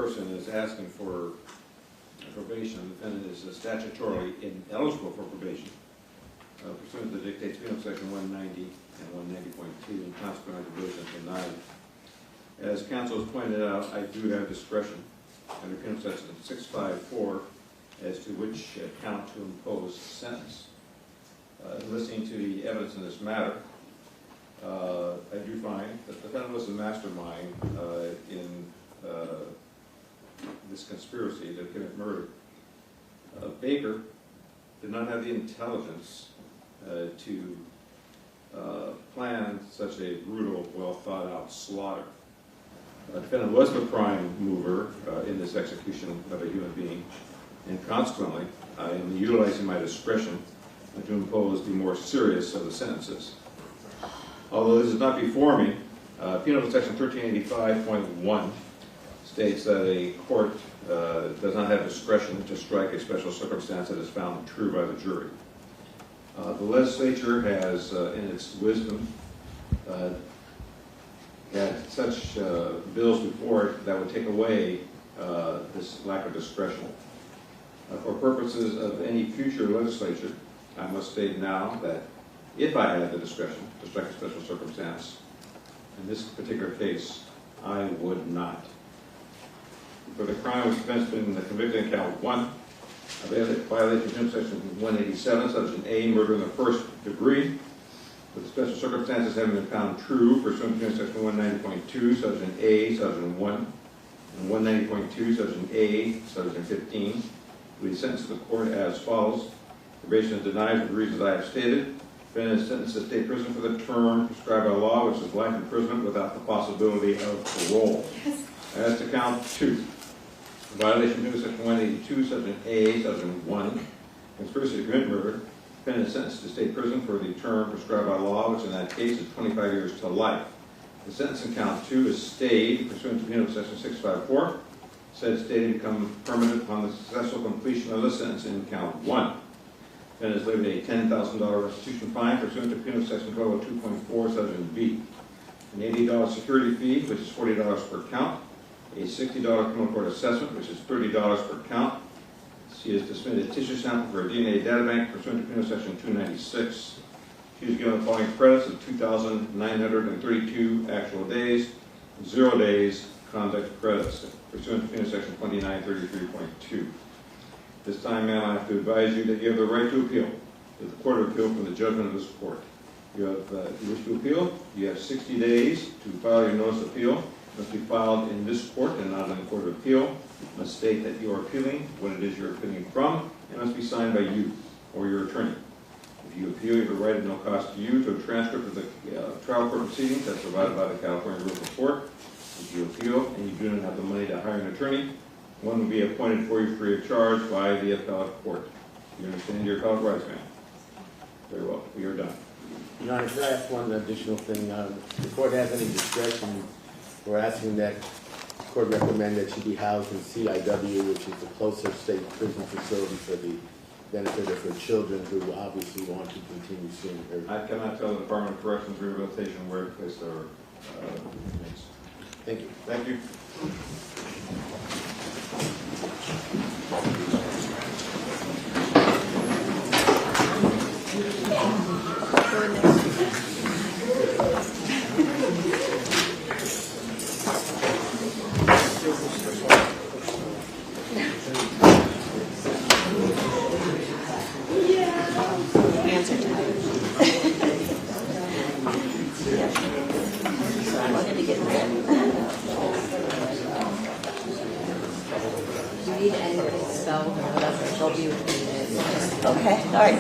person is asking for probation, the defendant is statutorily ineligible for probation, pursuant to the dictates penal section 190 and 190.2, and consequently probation is denied. As counsel has pointed out, I do have discretion under penal section 654 as to which count to impose sentence. Listening to the evidence in this matter, I do find that the defendant was the mastermind in this conspiracy to commit murder. Baker did not have the intelligence to plan such a brutal, well-thought-out slaughter. The defendant was the prime mover in this execution of a human being, and consequently, I am utilizing my discretion to impose the more serious of the sentences. Although this is not before me, Penal Section 1385.1 states that a court does not have discretion to strike a special circumstance that is found true by the jury. The legislature has, in its wisdom, had such bills before it that would take away this lack of discretion. For purposes of any future legislature, I must state now that if I had the discretion to strike a special circumstance, in this particular case, I would not. For the crime which offense been convicted in count 1, a violation of penal section 187, subsection A, murder in the first degree, with the special circumstances having been found true pursuant to section 190.2, subsection A, subsection 1, and 190.2, subsection A, subsection 15, we sentence the court as follows. Probation is denied for the reasons I have stated. Defendant is sentenced to state prison for the term prescribed by law, which is life imprisonment without the possibility of parole. Yes. As to count 2, violation of section 182, subsection A, subsection 1, conspiracy to commit murder. Defendant is sentenced to state prison for the term prescribed by law, which in that case is 25 years to life. The sentence in count 2 is stayed pursuant to penal section 654. Said stay to become permanent upon the successful completion of the sentence in count 1. Defendant is levied a $10,000 restitution fine pursuant to penal section 1202.4, subsection B. An $80 security fee, which is $40 per count. A $60 criminal court assessment, which is $30 per count. She is to submit a tissue sample for a DNA databank pursuant to penal section 296. She is given the following credits of 2,932 actual days, 0 days conduct credits pursuant to penal section 2933.2. This time, ma'am, I have to advise you that you have the right to appeal to the Court of Appeal from the judgment of this court. You have, if you wish to appeal, you have 60 days to file your notice of appeal. It must be filed in this court and not in the Court of Appeal. It must state that you are appealing, what it is you're appealing from, and it must be signed by you or your attorney. If you appeal, you have a right at no cost to you to a transcript of the trial court proceedings as provided by the California Rules of Court. If you appeal and you do not have the money to hire an attorney, one will be appointed for you free of charge by the appellate court. You understand your appellate rights, ma'am? Very well. We are done. Your Honor, can I ask one additional thing? The court has any discretion for asking that the court recommend that she be housed in CIW, which is the closer state prison facility for the benefit of her children who obviously want to continue seeing her? I cannot tell the Department of Corrections and Rehabilitation where to place their inmates. Thank you. Thank you. Okay, all right.